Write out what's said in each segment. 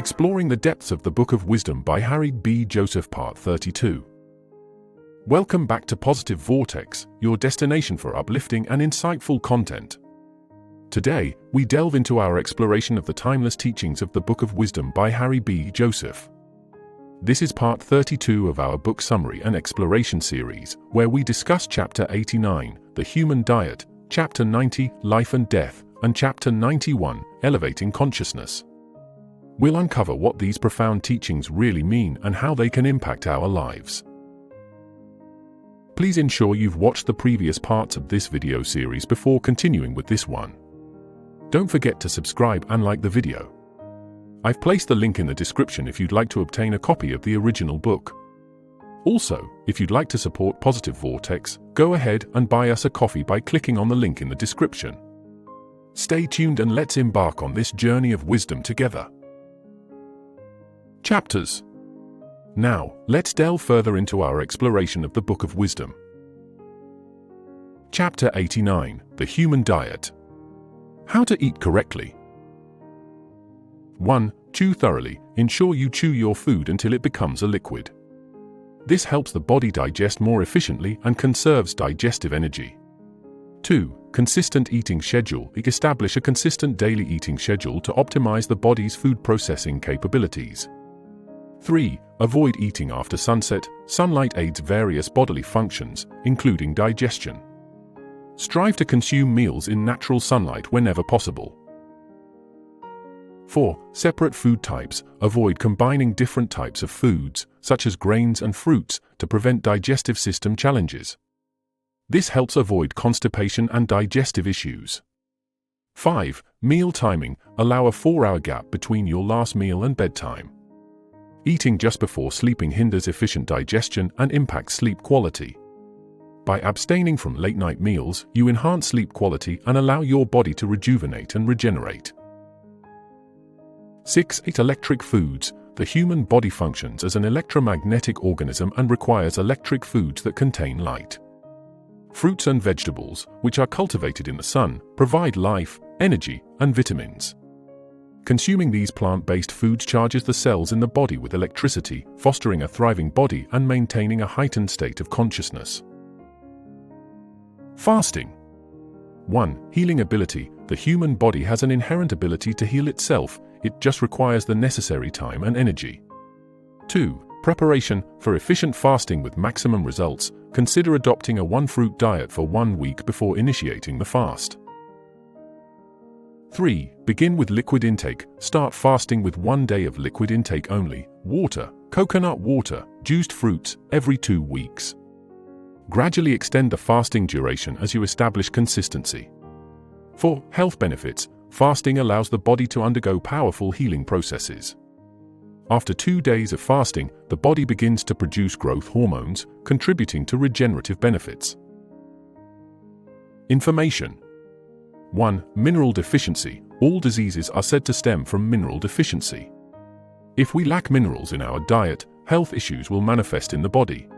Exploring the Depths of the Book of Wisdom by Harry B. Joseph, Part 32. Welcome back to Positive Vortex, your destination for uplifting and insightful content. Today, we delve into our exploration of the timeless teachings of the Book of Wisdom by Harry B. Joseph. This is Part 32 of our book summary and exploration series, where we discuss Chapter 89, The Human Diet, Chapter 90, Life and Death, and Chapter 91, Elevating Consciousness. We'll uncover what these profound teachings really mean and how they can impact our lives. Please ensure you've watched the previous parts of this video series before continuing with this one. Don't forget to subscribe and like the video. I've placed the link in the description if you'd like to obtain a copy of the original book. Also, if you'd like to support Positive Vortex, go ahead and buy us a coffee by clicking on the link in the description. Stay tuned and let's embark on this journey of wisdom together. Chapters. Now, let's delve further into our exploration of the Book of Wisdom. Chapter 89, The Human Diet. How to eat correctly. 1. Chew thoroughly. Ensure you chew your food until it becomes a liquid. This helps the body digest more efficiently and conserves digestive energy. 2. Consistent eating schedule. Establish a consistent daily eating schedule to optimize the body's food processing capabilities. 3. Avoid eating after sunset. Sunlight aids various bodily functions, including digestion. Strive to consume meals in natural sunlight whenever possible. 4. Separate food types. Avoid combining different types of foods, such as grains and fruits, to prevent digestive system challenges. This helps avoid constipation and digestive issues. 5. Meal timing. Allow a 4-hour gap between your last meal and bedtime. Eating just before sleeping hinders efficient digestion and impacts sleep quality. By abstaining from late-night meals, you enhance sleep quality and allow your body to rejuvenate and regenerate. 6. Eat electric foods. The human body functions as an electromagnetic organism and requires electric foods that contain light. Fruits and vegetables, which are cultivated in the sun, provide life, energy, and vitamins. Consuming these plant-based foods charges the cells in the body with electricity, fostering a thriving body and maintaining a heightened state of consciousness. Fasting. 1. Healing ability. The human body has an inherent ability to heal itself, it just requires the necessary time and energy. 2. Preparation. For efficient fasting with maximum results, consider adopting a one-fruit diet for 1 week before initiating the fast. 3. Begin with liquid intake. Start fasting with 1 day of liquid intake only, water, coconut water, juiced fruits, every 2 weeks. Gradually extend the fasting duration as you establish consistency. 4. Health benefits. Fasting allows the body to undergo powerful healing processes. After 2 days of fasting, the body begins to produce growth hormones, contributing to regenerative benefits. Information. 1. Mineral deficiency. All diseases are said to stem from mineral deficiency. If we lack minerals in our diet, health issues will manifest in the body.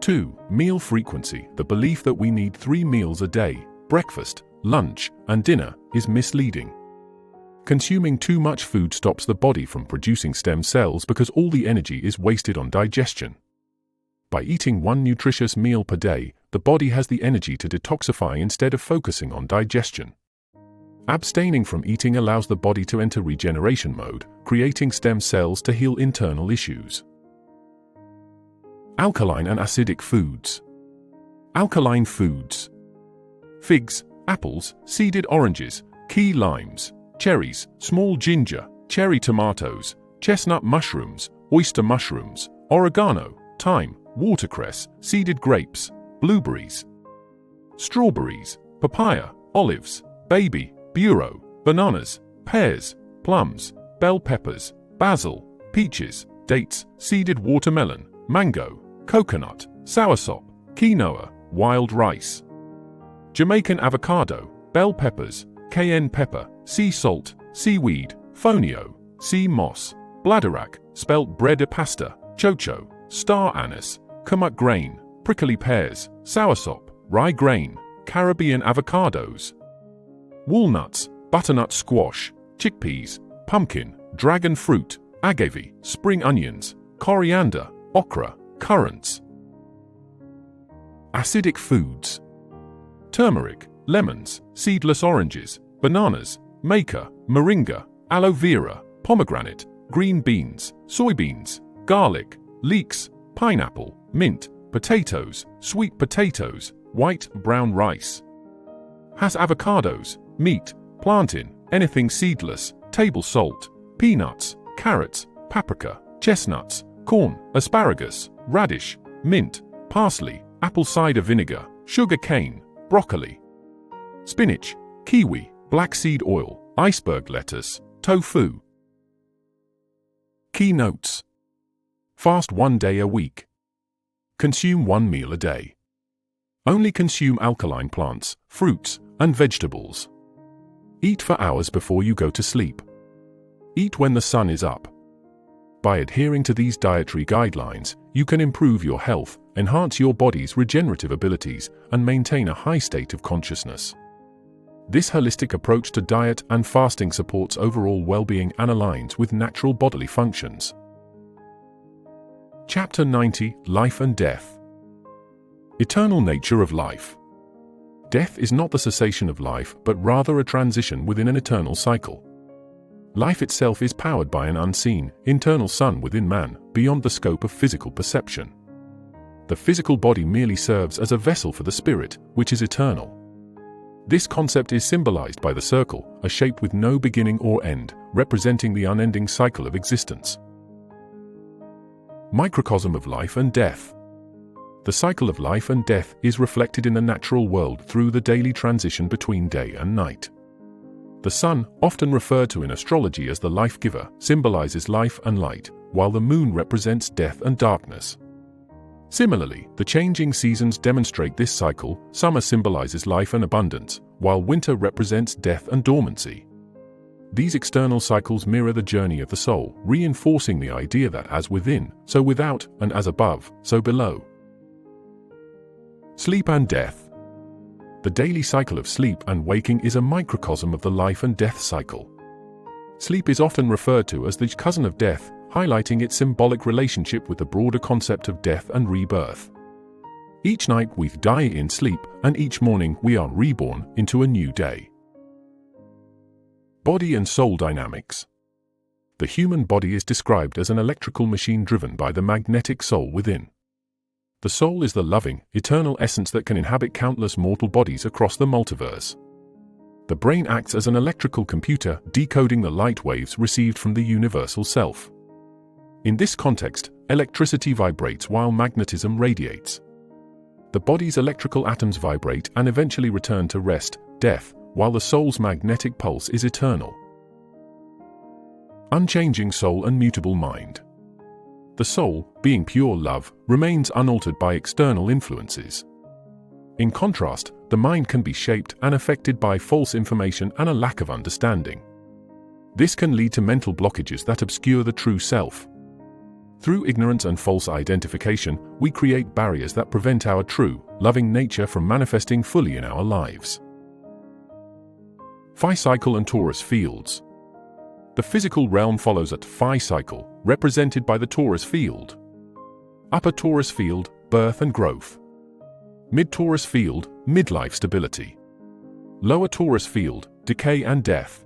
2. Meal frequency. The belief that we need 3 meals a day, breakfast, lunch, and dinner, is misleading. Consuming too much food stops the body from producing stem cells because all the energy is wasted on digestion. By eating 1 nutritious meal per day, the body has the energy to detoxify instead of focusing on digestion. Abstaining from eating allows the body to enter regeneration mode, creating stem cells to heal internal issues. Alkaline and acidic foods. Alkaline foods. Figs, apples, seeded oranges, key limes, cherries, small ginger, cherry tomatoes, chestnut mushrooms, oyster mushrooms, oregano, thyme, watercress, seeded grapes, blueberries, strawberries, papaya, olives, baby, buro, bananas, pears, plums, bell peppers, basil, peaches, dates, seeded watermelon, mango, coconut, soursop, quinoa, wild rice, Jamaican avocado, bell peppers, cayenne pepper, sea salt, seaweed, fonio, sea moss, bladderwrack, spelt bread de pasta, chocho, star anise, kamut grain, prickly pears, soursop, rye grain, Caribbean avocados, walnuts, butternut squash, chickpeas, pumpkin, dragon fruit, agave, spring onions, coriander, okra, currants. Acidic foods: turmeric, lemons, seedless oranges, bananas, maca, moringa, aloe vera, pomegranate, green beans, soybeans, garlic, leeks, pineapple, mint, potatoes, sweet potatoes, white, brown rice. Has avocados, meat, plantain, anything seedless, table salt, peanuts, carrots, paprika, chestnuts, corn, asparagus, radish, mint, parsley, apple cider vinegar, sugar cane, broccoli, spinach, kiwi, black seed oil, iceberg lettuce, tofu. Key notes: fast 1 day a week. Consume 1 meal a day. Only consume alkaline plants, fruits, and vegetables. Eat for hours before you go to sleep. Eat when the sun is up. By adhering to these dietary guidelines, you can improve your health, enhance your body's regenerative abilities, and maintain a high state of consciousness. This holistic approach to diet and fasting supports overall well-being and aligns with natural bodily functions. Chapter 90: Life and Death. Eternal nature of life. Death is not the cessation of life, but rather a transition within an eternal cycle. Life itself is powered by an unseen, internal sun within man, beyond the scope of physical perception. The physical body merely serves as a vessel for the spirit, which is eternal. This concept is symbolized by the circle, a shape with no beginning or end, representing the unending cycle of existence. Microcosm of life and death. The cycle of life and death is reflected in the natural world through the daily transition between day and night. The sun, often referred to in astrology as the life giver, symbolizes life and light, while the moon represents death and darkness. Similarly, the changing seasons demonstrate this cycle. Summer symbolizes life and abundance, while winter represents death and dormancy. These external cycles mirror the journey of the soul, reinforcing the idea that as within, so without, and as above, so below. Sleep and death. The daily cycle of sleep and waking is a microcosm of the life and death cycle. Sleep is often referred to as the cousin of death, highlighting its symbolic relationship with the broader concept of death and rebirth. Each night we die in sleep, and each morning we are reborn into a new day. Body and soul dynamics. The human body is described as an electrical machine driven by the magnetic soul within. The soul is the loving, eternal essence that can inhabit countless mortal bodies across the multiverse. The brain acts as an electrical computer, decoding the light waves received from the universal self. In this context, electricity vibrates while magnetism radiates. The body's electrical atoms vibrate and eventually return to rest, death, while the soul's magnetic pulse is eternal. Unchanging soul and mutable mind. The soul, being pure love, remains unaltered by external influences. In contrast, the mind can be shaped and affected by false information and a lack of understanding. This can lead to mental blockages that obscure the true self. Through ignorance and false identification, we create barriers that prevent our true, loving nature from manifesting fully in our lives. Phi cycle and torus fields. The physical realm follows a phi cycle, represented by the torus field. Upper torus field, birth and growth. Mid-torus field, midlife stability. Lower torus field, decay and death.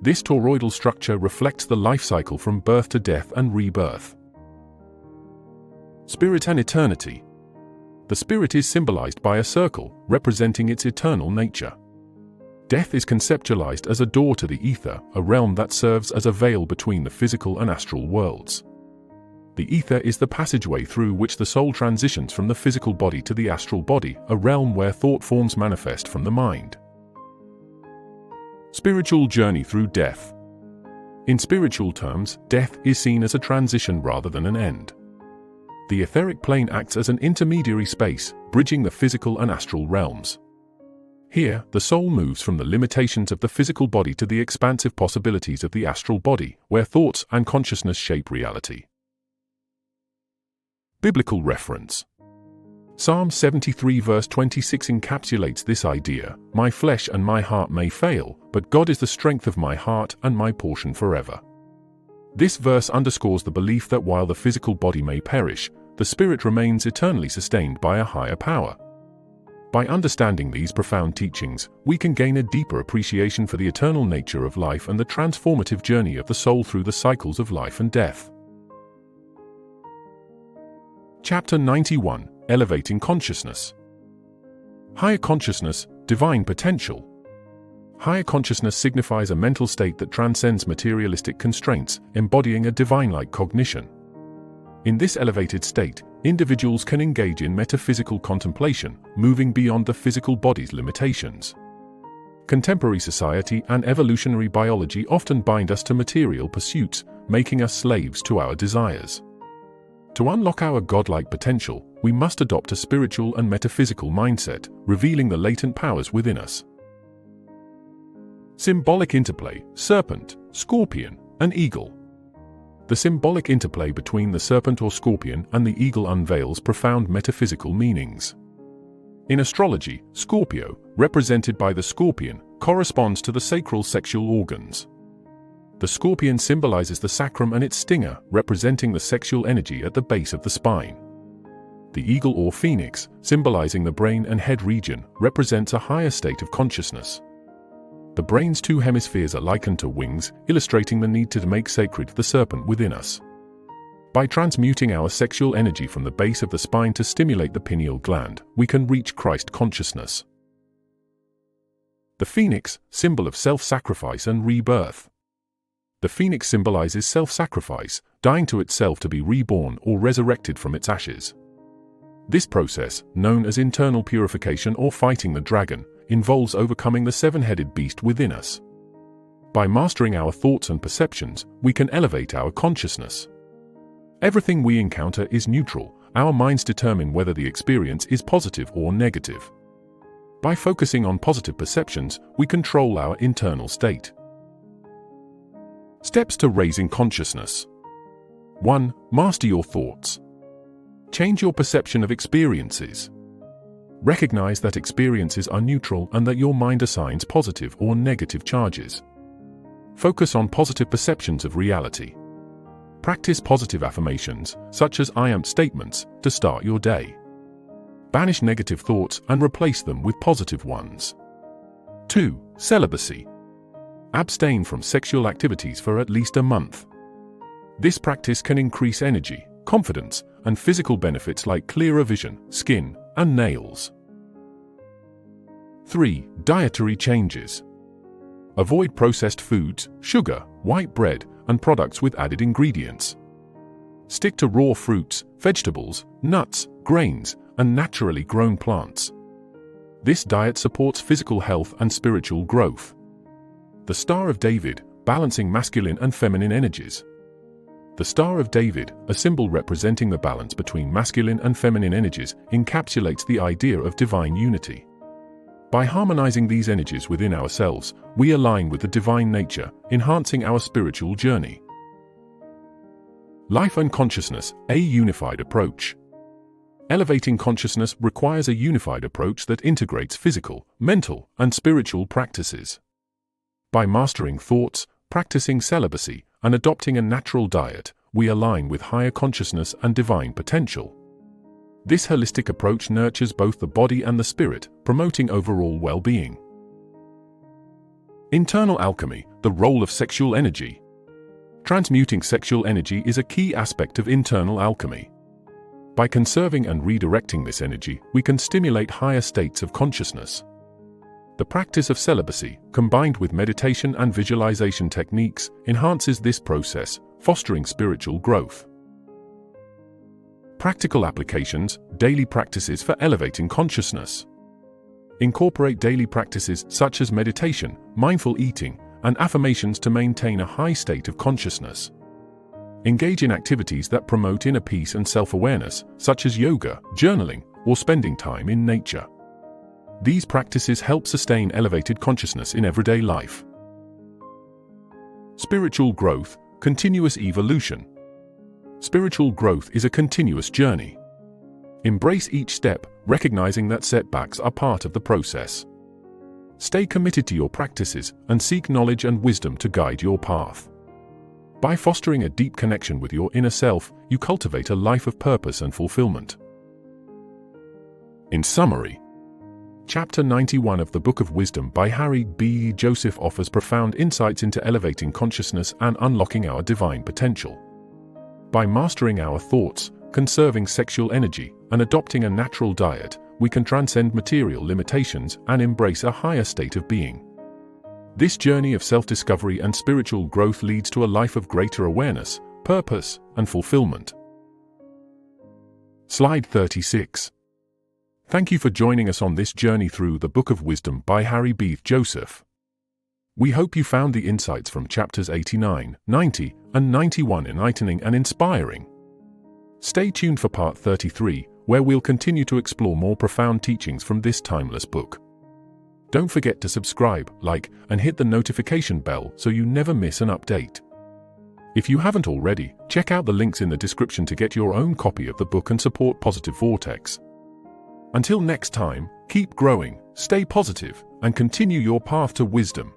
This toroidal structure reflects the life cycle from birth to death and rebirth. Spirit and eternity. The spirit is symbolized by a circle, representing its eternal nature. Death is conceptualized as a door to the ether, a realm that serves as a veil between the physical and astral worlds. The ether is the passageway through which the soul transitions from the physical body to the astral body, a realm where thought forms manifest from the mind. Spiritual journey through death. In spiritual terms, death is seen as a transition rather than an end. The etheric plane acts as an intermediary space, bridging the physical and astral realms. Here, the soul moves from the limitations of the physical body to the expansive possibilities of the astral body, where thoughts and consciousness shape reality. Biblical reference. Psalm 73 verse 26 encapsulates this idea: "My flesh and my heart may fail, but God is the strength of my heart and my portion forever." This verse underscores the belief that while the physical body may perish, the spirit remains eternally sustained by a higher power. By understanding these profound teachings, we can gain a deeper appreciation for the eternal nature of life and the transformative journey of the soul through the cycles of life and death. Chapter 91: Elevating Consciousness. Higher consciousness, divine potential. Higher consciousness signifies a mental state that transcends materialistic constraints, embodying a divine-like cognition. In this elevated state, individuals can engage in metaphysical contemplation, moving beyond the physical body's limitations. Contemporary society and evolutionary biology often bind us to material pursuits, making us slaves to our desires. To unlock our godlike potential, we must adopt a spiritual and metaphysical mindset, revealing the latent powers within us. Symbolic interplay: serpent, scorpion, and eagle. The symbolic interplay between the serpent or scorpion and the eagle unveils profound metaphysical meanings. In astrology, Scorpio, represented by the scorpion, corresponds to the sacral sexual organs. The scorpion symbolizes the sacrum and its stinger, representing the sexual energy at the base of the spine. The eagle or phoenix, symbolizing the brain and head region, represents a higher state of consciousness. The brain's two hemispheres are likened to wings, illustrating the need to make sacred the serpent within us. By transmuting our sexual energy from the base of the spine to stimulate the pineal gland, we can reach Christ consciousness. The phoenix, symbol of self-sacrifice and rebirth. The phoenix symbolizes self-sacrifice, dying to itself to be reborn or resurrected from its ashes. This process, known as internal purification or fighting the dragon, involves overcoming the seven-headed beast within us. By mastering our thoughts and perceptions, we can elevate our consciousness. Everything we encounter is neutral. Our minds determine whether the experience is positive or negative. By focusing on positive perceptions, we control our internal state. Steps to raising consciousness. 1. Master your thoughts. Change your perception of experiences. Recognize that experiences are neutral and that your mind assigns positive or negative charges. Focus on positive perceptions of reality. Practice positive affirmations, such as I am statements, to start your day. Banish negative thoughts and replace them with positive ones. 2. Celibacy. Abstain from sexual activities for at least a month. This practice can increase energy, confidence, and physical benefits like clearer vision, skin, and nails. 3. Dietary changes. Avoid processed foods, sugar, white bread, and products with added ingredients. Stick to raw fruits, vegetables, nuts, grains, and naturally grown plants. This diet supports physical health and spiritual growth. The Star of David, balancing masculine and feminine energies. The Star of David, a symbol representing the balance between masculine and feminine energies, encapsulates the idea of divine unity. By harmonizing these energies within ourselves, we align with the divine nature, enhancing our spiritual journey. Life and consciousness, a unified approach. Elevating consciousness requires a unified approach that integrates physical, mental, and spiritual practices. By mastering thoughts, practicing celibacy, and adopting a natural diet, we align with higher consciousness and divine potential. This holistic approach nurtures both the body and the spirit, promoting overall well-being. Internal alchemy, the role of sexual energy. Transmuting sexual energy is a key aspect of internal alchemy. By conserving and redirecting this energy, we can stimulate higher states of consciousness. The practice of celibacy, combined with meditation and visualization techniques, enhances this process, fostering spiritual growth. Practical applications, daily practices for elevating consciousness. Incorporate daily practices such as meditation, mindful eating, and affirmations to maintain a high state of consciousness. Engage in activities that promote inner peace and self-awareness, such as yoga, journaling, or spending time in nature. These practices help sustain elevated consciousness in everyday life. Spiritual growth, continuous evolution. Spiritual growth is a continuous journey. Embrace each step, recognizing that setbacks are part of the process. Stay committed to your practices and seek knowledge and wisdom to guide your path. By fostering a deep connection with your inner self, you cultivate a life of purpose and fulfillment. In summary, Chapter 91 of the Book of Wisdom by Harry B. Joseph offers profound insights into elevating consciousness and unlocking our divine potential. By mastering our thoughts, conserving sexual energy, and adopting a natural diet, we can transcend material limitations and embrace a higher state of being. This journey of self-discovery and spiritual growth leads to a life of greater awareness, purpose, and fulfillment. Slide 36. Thank you for joining us on this journey through the Book of Wisdom by Harry B. Joseph. We hope you found the insights from chapters 89, 90, and 91 enlightening and inspiring. Stay tuned for part 33, where we'll continue to explore more profound teachings from this timeless book. Don't forget to subscribe, like, and hit the notification bell so you never miss an update. If you haven't already, check out the links in the description to get your own copy of the book and support Positive Vortex. Until next time, keep growing, stay positive, and continue your path to wisdom.